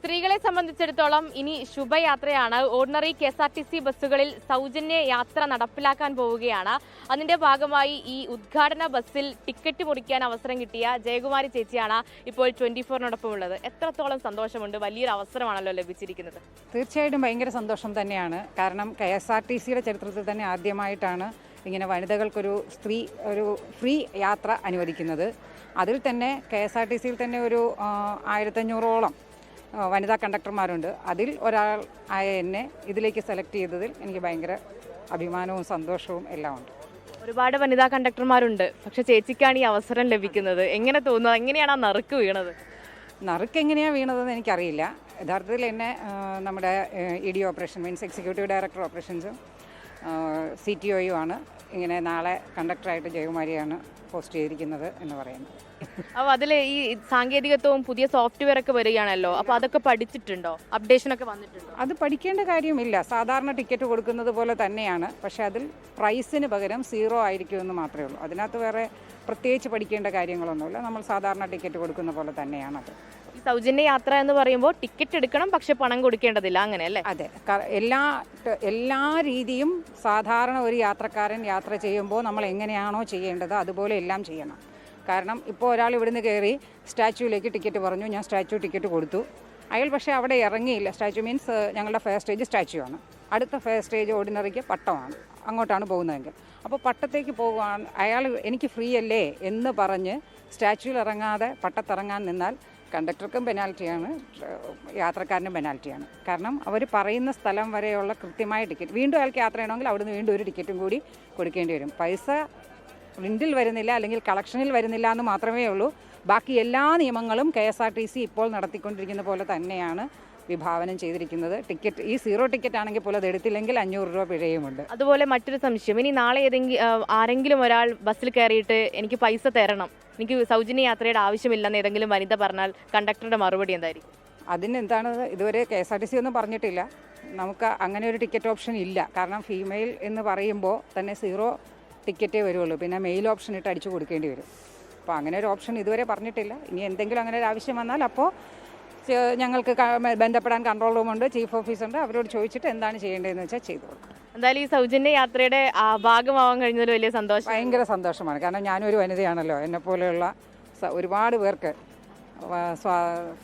സ്ത്രീകളെ സംബന്ധിച്ചിടത്തോളം ഇനി ശുഭയാത്രയാണ്. ഓർഡിനറി KSRTC ബസ്സുകളിൽ സൗജന്യ യാത്ര നടപ്പിലാക്കാൻ പോവുകയാണ്. അതിന്റെ ഭാഗമായി ഈ ഉദ്ഘാടന ബസ്സിൽ ടിക്കറ്റ് മുറിക്കാൻ അവസരം കിട്ടിയ ജയകുമാരി ചേച്ചിയാണ് ഇപ്പോൾ 24-നോടൊപ്പം ഉള്ളത്. എത്രത്തോളം സന്തോഷമുണ്ട്? വലിയൊരു അവസരമാണല്ലോ ലഭിച്ചിരിക്കുന്നത്. തീർച്ചയായിട്ടും ഭയങ്കര സന്തോഷം തന്നെയാണ്. കാരണം KSRTCയുടെ ചരിത്രത്തിൽ തന്നെ ആദ്യമായിട്ടാണ് ഇങ്ങനെ വനിതകൾക്കൊരു ഫ്രീ യാത്ര അനുവദിക്കുന്നത്. അതിൽ തന്നെ KSRTCയിൽ തന്നെ ഒരു 1500ഓളം വനിതാ കണ്ടക്ടർമാരുണ്ട്. അതിൽ ഒരാൾ ആയ എന്നെ ഇതിലേക്ക് സെലക്ട് ചെയ്തതിൽ എനിക്ക് ഭയങ്കര അഭിമാനവും സന്തോഷവും എല്ലാം ഉണ്ട്. ഒരുപാട് വനിതാ കണ്ടക്ടർമാരുണ്ട്, പക്ഷെ ചേച്ചിക്കാണ് ഈ അവസരം ലഭിക്കുന്നത്. എങ്ങനെ തോന്നുന്നത്? എങ്ങനെയാണ് ആ നറുക്ക് വീണത്? നറുക്ക് എങ്ങനെയാണ് വീണതെന്ന് എനിക്കറിയില്ല. യഥാർത്ഥത്തിൽ എന്നെ നമ്മുടെ ED operation means executive director ഓപ്പറേഷൻസും CTOയും ആണ് ഇങ്ങനെ നാളെ കണ്ടക്ടറായിട്ട് ജയകുമാരിയാണ് പോസ്റ്റ് ചെയ്തിരിക്കുന്നത് എന്ന് പറയുന്നത്. അപ്പോൾ അതിൽ ഈ സാങ്കേതികത്വവും പുതിയ സോഫ്റ്റ്വെയർ ഒക്കെ വരികയാണല്ലോ, അപ്പോൾ അതൊക്കെ പഠിച്ചിട്ടുണ്ടോ? അപ്ഡേഷൻ ഒക്കെ വന്നിട്ടുണ്ടോ? അത് പഠിക്കേണ്ട കാര്യമില്ല. സാധാരണ ടിക്കറ്റ് കൊടുക്കുന്നത് പോലെ തന്നെയാണ്. പക്ഷേ അതിൽ പ്രൈസിന് പകരം 0 ആയിരിക്കുമെന്ന് മാത്രമേ ഉള്ളൂ. അതിനകത്ത് വേറെ പ്രത്യേകിച്ച് പഠിക്കേണ്ട കാര്യങ്ങളൊന്നുമില്ല. നമ്മൾ സാധാരണ ടിക്കറ്റ് കൊടുക്കുന്ന പോലെ തന്നെയാണത്. ഈ സൗജന്യ യാത്ര എന്ന് പറയുമ്പോൾ ടിക്കറ്റ് എടുക്കണം, പക്ഷെ പണം കൊടുക്കേണ്ടതില്ല, അങ്ങനെയല്ലേ? അതെ, എല്ലാ രീതിയും സാധാരണ ഒരു യാത്രക്കാരൻ യാത്ര ചെയ്യുമ്പോൾ നമ്മൾ എങ്ങനെയാണോ ചെയ്യേണ്ടത് അതുപോലെ എല്ലാം ചെയ്യണം. കാരണം ഇപ്പോൾ ഒരാൾ ഇവിടുന്ന് കയറി സ്റ്റാച്യൂവിലേക്ക് ടിക്കറ്റ് പറഞ്ഞു, ഞാൻ സ്റ്റാച്യു ടിക്കറ്റ് കൊടുത്തു. അയാൾ പക്ഷേ അവിടെ ഇറങ്ങിയില്ല. സ്റ്റാച്യു മീൻസ് ഞങ്ങളുടെ ഫസ്റ്റ് സ്റ്റേജ് സ്റ്റാച്യു ആണ്. അടുത്ത ഫസ്റ്റ് സ്റ്റേജ് ഓർഡിനറിക്ക് പട്ടമാണ്, അങ്ങോട്ടാണ് പോകുന്നതെങ്കിൽ. അപ്പോൾ പട്ടത്തേക്ക് പോകുവാൻ അയാൾ എനിക്ക് ഫ്രീ അല്ലേ എന്ന് പറഞ്ഞ് സ്റ്റാച്യൂവിൽ ഇറങ്ങാതെ പട്ടത്തിറങ്ങാൻ നിന്നാൽ കണ്ടക്ടർക്കും പെനാൽറ്റിയാണ്, യാത്രക്കാരനും പെനാൽറ്റിയാണ്. കാരണം അവർ പറയുന്ന സ്ഥലം വരെയുള്ള കൃത്യമായ ടിക്കറ്റ് വീണ്ടും അയാൾക്ക് യാത്ര ചെയ്യണമെങ്കിൽ അവിടുന്ന് വീണ്ടും ഒരു ടിക്കറ്റും കൂടി കൊടുക്കേണ്ടി വരും. പൈസ പ്രിൻറ്റിൽ വരുന്നില്ല, അല്ലെങ്കിൽ കളക്ഷനിൽ വരുന്നില്ല എന്ന് മാത്രമേ ഉള്ളൂ. ബാക്കി എല്ലാ നിയമങ്ങളും KSRTC ഇപ്പോൾ നടത്തിക്കൊണ്ടിരിക്കുന്ന പോലെ തന്നെയാണ് വിഭാവനം ചെയ്തിരിക്കുന്നത്. ടിക്കറ്റ് ഈ 0 ടിക്കറ്റ് ആണെങ്കിൽ പോലും അത് എടുത്തില്ലെങ്കിൽ 500 രൂപ പിഴയുമുണ്ട്. അതുപോലെ മറ്റൊരു സംശയം, ഇനി നാളെ ആരെങ്കിലും ഒരാൾ ബസ്സിൽ കയറിയിട്ട് എനിക്ക് പൈസ തരണം, എനിക്ക് സൗജന്യ യാത്രയുടെ ആവശ്യമില്ലെന്ന് ഏതെങ്കിലും വനിത പറഞ്ഞാൽ കണ്ടക്ടറുടെ മറുപടി എന്തായിരിക്കും? അതിനെന്താണ്, ഇതുവരെ KSRTC ഒന്നും പറഞ്ഞിട്ടില്ല. നമുക്ക് അങ്ങനെ ഒരു ടിക്കറ്റ് ഓപ്ഷൻ ഇല്ല. കാരണം ഫീമെയിൽ എന്ന് പറയുമ്പോൾ തന്നെ 0 ടിക്കറ്റേ വരുള്ളൂ. പിന്നെ മെയിൽ ഓപ്ഷൻ ഇട്ട് അടിച്ചു കൊടുക്കേണ്ടി വരും. അപ്പോൾ അങ്ങനെ ഒരു ഓപ്ഷൻ ഇതുവരെ പറഞ്ഞിട്ടില്ല. ഇനി എന്തെങ്കിലും അങ്ങനെ ഒരു ആവശ്യം വന്നാൽ അപ്പോൾ ഞങ്ങൾക്ക് ബന്ധപ്പെടാൻ കൺട്രോൾ റൂമുണ്ട്, ചീഫ് ഓഫീസുണ്ട്. അവരോട് ചോദിച്ചിട്ട് എന്താണ് ചെയ്യേണ്ടതെന്ന് വെച്ചാൽ ചെയ്തു കൊടുക്കും. എന്തായാലും ഈ സൗജന്യ യാത്രയുടെ ഭാഗമാവാൻ കഴിഞ്ഞതിൽ വലിയ സന്തോഷം, ഭയങ്കര സന്തോഷമാണ്. കാരണം ഞാനൊരു വനിതയാണല്ലോ. എന്നെപ്പോലെയുള്ള ഒരുപാട് പേർക്ക്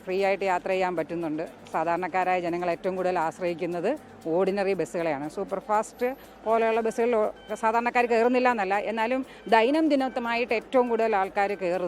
ഫ്രീ ആയിട്ട് യാത്ര ചെയ്യാൻ പറ്റുന്നുണ്ട്. സാധാരണക്കാരായ ജനങ്ങൾ ഏറ്റവും കൂടുതൽ ആശ്രയിക്കുന്നത് ഓർഡിനറി ബസ്സുകളെയാണ്. സൂപ്പർ ഫാസ്റ്റ് പോലെയുള്ള ബസ്സുകളിൽ സാധാരണക്കാർ കയറുന്നില്ല എന്നല്ല, എന്നാലും ദൈനംദിനമായിട്ട് ഏറ്റവും കൂടുതൽ ആൾക്കാർ കയറുന്നത്